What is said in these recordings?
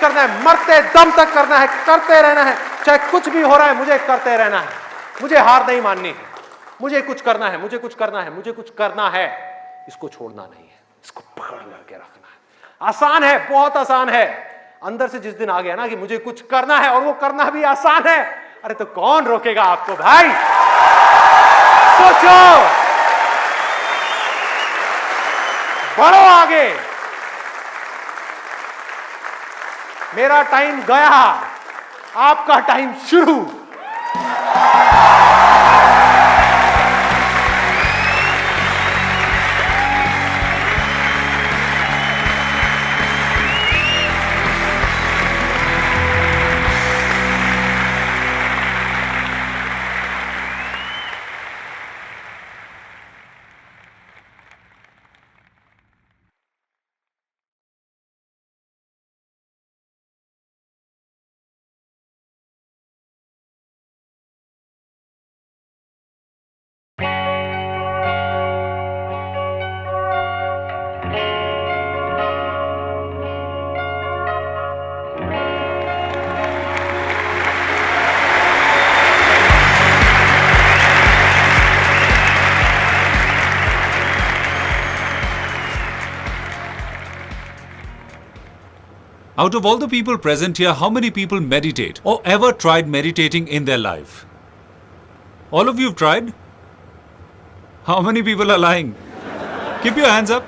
करना है, मरते दम तक करना है, करते रहना है, चाहे कुछ भी हो रहा है मुझे करते रहना है, मुझे हार नहीं माननी है, मुझे कुछ करना है, मुझे कुछ करना है, मुझे कुछ करना है, इसको छोड़ना नहीं है, इसको पकड़ करके रखना है। आसान है, बहुत आसान है। अंदर से जिस दिन आ गया ना कि मुझे कुछ करना है और वो करना भी आसान है, अरे तो कौन रोकेगा आपको भाई? सोचो, बढ़ो आगे। मेरा टाइम गया, आपका टाइम शुरू। Out of all the people present here, how many people meditate or ever tried meditating in their life? All of you have tried? How many people are lying? Keep your hands up.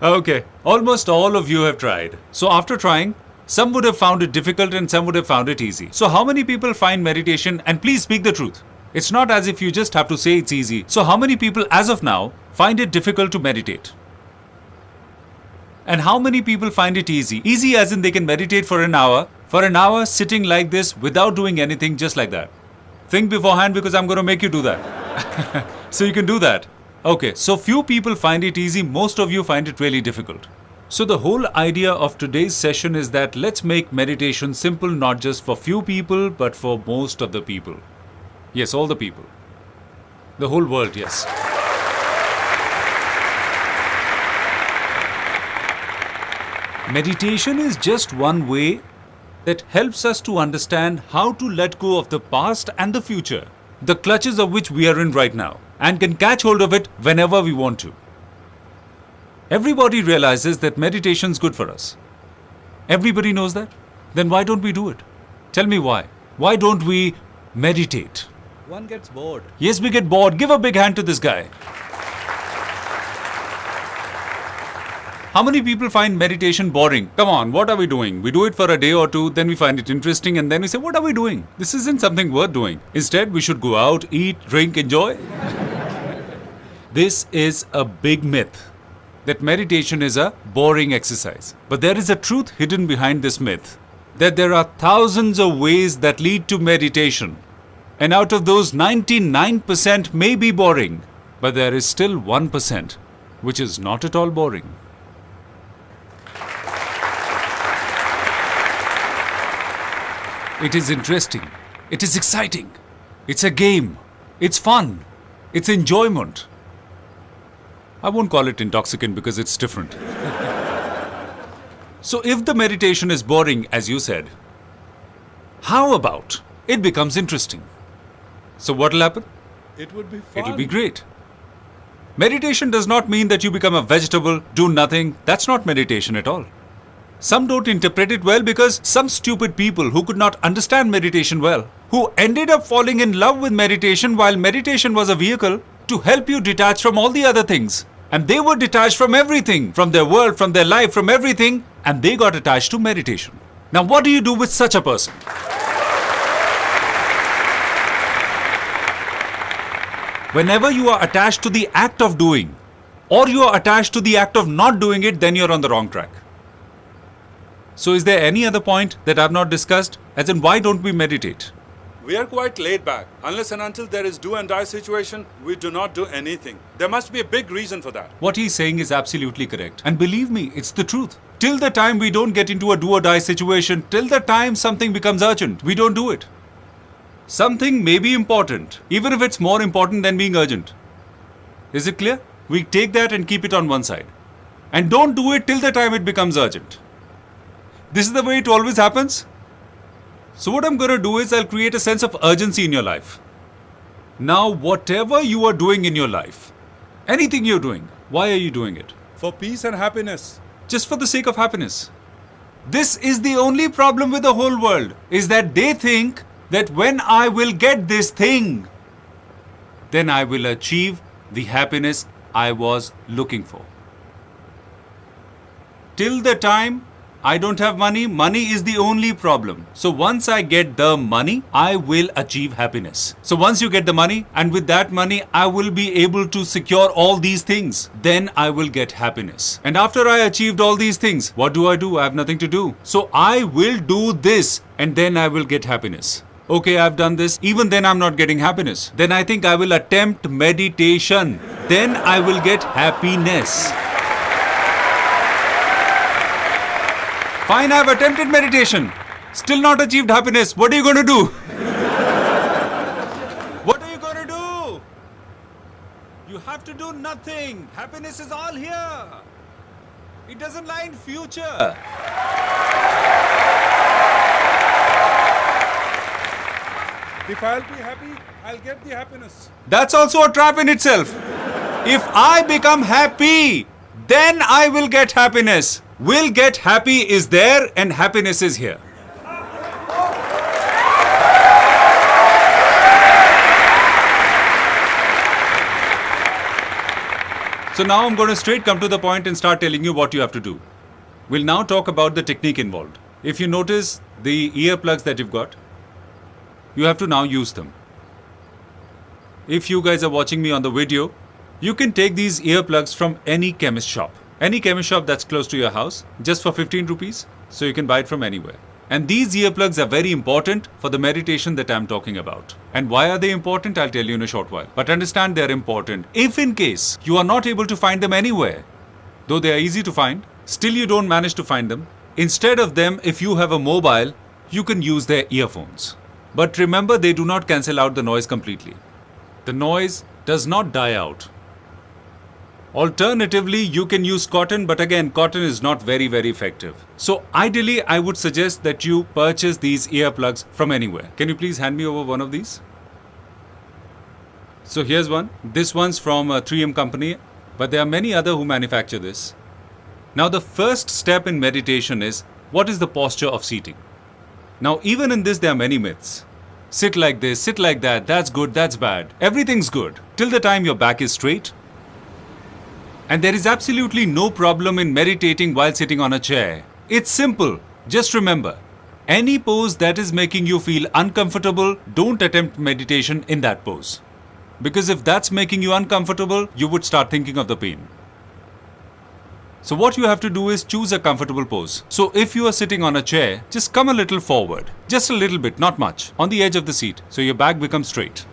Okay, almost all of you have tried. So after trying, some would have found it difficult and some would have found it easy. So how many people find meditation, and please speak the truth. It's not as if you just have to say it's easy. So how many people as of now find it difficult to meditate? And how many people find it easy? Easy as in they can meditate for an hour sitting like this without doing anything, just like that. Think beforehand because I'm going to make you do that. So you can do that. Okay, so few people find it easy, most of you find it really difficult. So the whole idea of today's session is that let's make meditation simple, not just for few people, but for most of the people. Yes, all the people. The whole world, yes. Meditation is just one way that helps us to understand how to let go of the past and the future, the clutches of which we are in right now, and can catch hold of it whenever we want to. Everybody realizes that meditation is good for us. Everybody knows that? Then why don't we do it? Tell me why. Why don't we meditate? One gets bored. Yes, we get bored. Give a big hand to this guy. How many people find meditation boring? Come on, what are we doing? We do it for a day or two, then we find it interesting, and then we say, what are we doing? This isn't something worth doing. Instead, we should go out, eat, drink, enjoy. This is a big myth, that meditation is a boring exercise. But there is a truth hidden behind this myth, that there are thousands of ways that lead to meditation. And out of those, 99% may be boring, but there is still 1%, which is not at all boring. It is interesting. It is exciting. It's a game. It's fun. It's enjoyment. I won't call it intoxicant because it's different. So if the meditation is boring, as you said, how about it becomes interesting? So what will happen? It would be fun. It will be great. Meditation does not mean that you become a vegetable, do nothing. That's not meditation at all. Some don't interpret it well because some stupid people who could not understand meditation well, who ended up falling in love with meditation while meditation was a vehicle to help you detach from all the other things. And they were detached from everything, from their world, from their life, from everything, and they got attached to meditation. Now what do you do with such a person? Whenever you are attached to the act of doing, or you are attached to the act of not doing it, then you're on the wrong track. So is there any other point that I've not discussed? As in, why don't we meditate? We are quite laid back. Unless and until there is do and die situation, we do not do anything. There must be a big reason for that. What he's saying is absolutely correct. And believe me, it's the truth. Till the time we don't get into a do or die situation, till the time something becomes urgent, we don't do it. Something may be important, even if it's more important than being urgent. Is it clear? We take that and keep it on one side. And don't do it till the time it becomes urgent. This is the way it always happens. So what I'm going to do is I'll create a sense of urgency in your life. Now, whatever you are doing in your life, anything you're doing, why are you doing it? For peace and happiness. Just for the sake of happiness. This is the only problem with the whole world, is that they think that when I will get this thing, then I will achieve the happiness I was looking for. Till the time I don't have money, money is the only problem. So once I get the money, I will achieve happiness. So once you get the money, and with that money, I will be able to secure all these things. Then I will get happiness. And after I achieved all these things, what do? I have nothing to do. So I will do this, and then I will get happiness. Okay, I've done this. Even then I'm not getting happiness. Then I think I will attempt meditation. Then I will get happiness. Fine, I've attempted meditation. Still not achieved happiness. What are you going to do? What are you going to do? You have to do nothing. Happiness is all here. It doesn't lie in future. If I'll be happy, I'll get the happiness. That's also a trap in itself. If I become happy, then I will get happiness. Will get happy is there and happiness is here. So now I'm going to straight come to the point and start telling you what you have to do. We'll now talk about the technique involved. If you notice the earplugs that you've got, you have to now use them. If you guys are watching me on the video, you can take these earplugs from any chemist shop. Any chemist shop that's close to your house, just for 15 rupees, so you can buy it from anywhere. And these earplugs are very important for the meditation that I'm talking about. And why are they important? I'll tell you in a short while. But understand they're important. If in case you are not able to find them anywhere, though they are easy to find, still you don't manage to find them, instead of them, if you have a mobile, you can use their earphones. But remember, they do not cancel out the noise completely. The noise does not die out. Alternatively, you can use cotton, but again, cotton is not very effective. So ideally, I would suggest that you purchase these earplugs from anywhere. Can you please hand me over one of these? So here's one. This one's from a 3M company, but there are many other who manufacture this. Now, the first step in meditation is, what is the posture of seating? Now, even in this, there are many myths. Sit like this, sit like that, that's good, that's bad. Everything's good, till the time your back is straight. And there is absolutely no problem in meditating while sitting on a chair. It's simple. Just remember, any pose that is making you feel uncomfortable, don't attempt meditation in that pose. Because if that's making you uncomfortable, you would start thinking of the pain. So what you have to do is choose a comfortable pose. So if you are sitting on a chair, just come a little forward. Just a little bit, not much, on the edge of the seat. So your back becomes straight.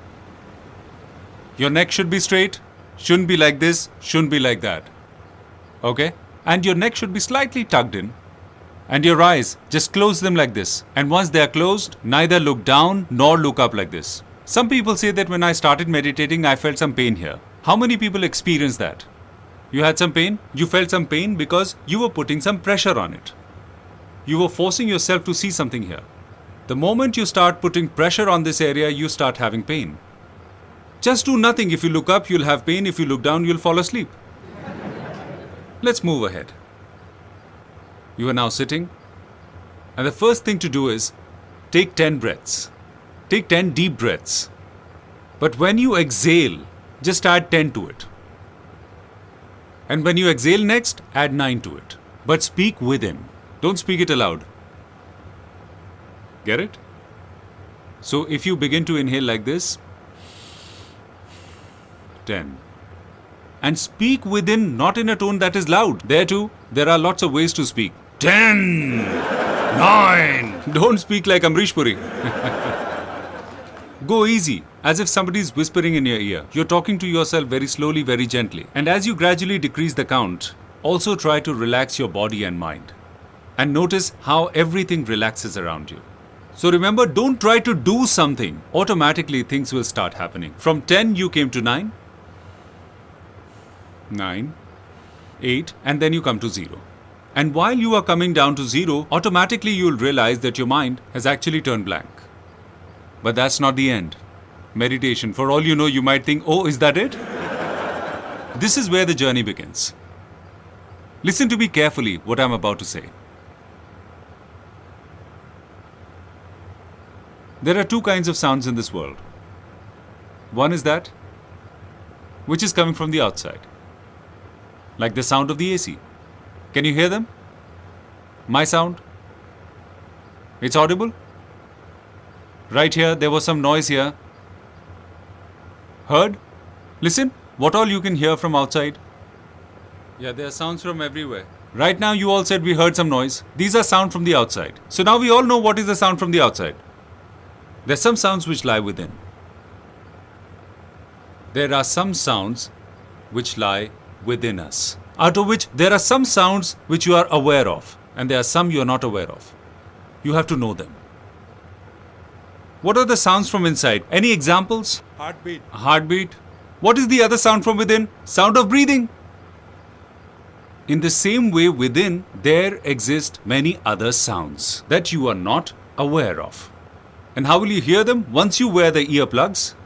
Your neck should be straight. Shouldn't be like this, shouldn't be like that. Okay? And your neck should be slightly tucked in. And your eyes, just close them like this. And once they are closed, neither look down nor look up like this. Some people say that when I started meditating, I felt some pain here. How many people experience that? You had some pain? You felt some pain because you were putting some pressure on it. You were forcing yourself to see something here. The moment you start putting pressure on this area, you start having pain. Just do nothing. If you look up, you'll have pain. If you look down, you'll fall asleep. Let's move ahead. You are now sitting. And the first thing to do is take 10 breaths. Take 10 deep breaths. But when you exhale, just add 10 to it. And when you exhale next, add 9 to it. But speak within. Don't speak it aloud. Get it? So if you begin to inhale like this, 10. And speak within, not in a tone that is loud. There too, there are lots of ways to speak. 10, 9. Don't speak like Amrish Puri. Go easy, as if somebody is whispering in your ear. You're talking to yourself very slowly, very gently. And as you gradually decrease the count, also try to relax your body and mind. And notice how everything relaxes around you. So remember, don't try to do something. Automatically, things will start happening. From 10, you came to 9. 9, 8, and then you come to 0. And while you are coming down to zero, automatically you'll realize that your mind has actually turned blank. But that's not the end. Meditation, for all you know, you might think, oh, is that it? This is where the journey begins. Listen to me carefully what I'm about to say. There are two kinds of sounds in this world. One is that which is coming from the outside, like the sound of the AC. Can you hear them? My sound? It's audible? Right here, there was some noise here. Heard? Listen, what all you can hear from outside? Yeah, there are sounds from everywhere. Right now, you all said we heard some noise. These are sound from the outside. So now we all know what is the sound from the outside. There's some sounds which lie within. There are some sounds which lie within us, out of which there are some sounds which you are aware of, and there are some you are not aware of. You have to know them. What are the sounds from inside? Any examples? Heartbeat. Heartbeat. What is the other sound from within? Sound of breathing. In the same way, within there exist many other sounds that you are not aware of. And how will you hear them? Once you wear the earplugs,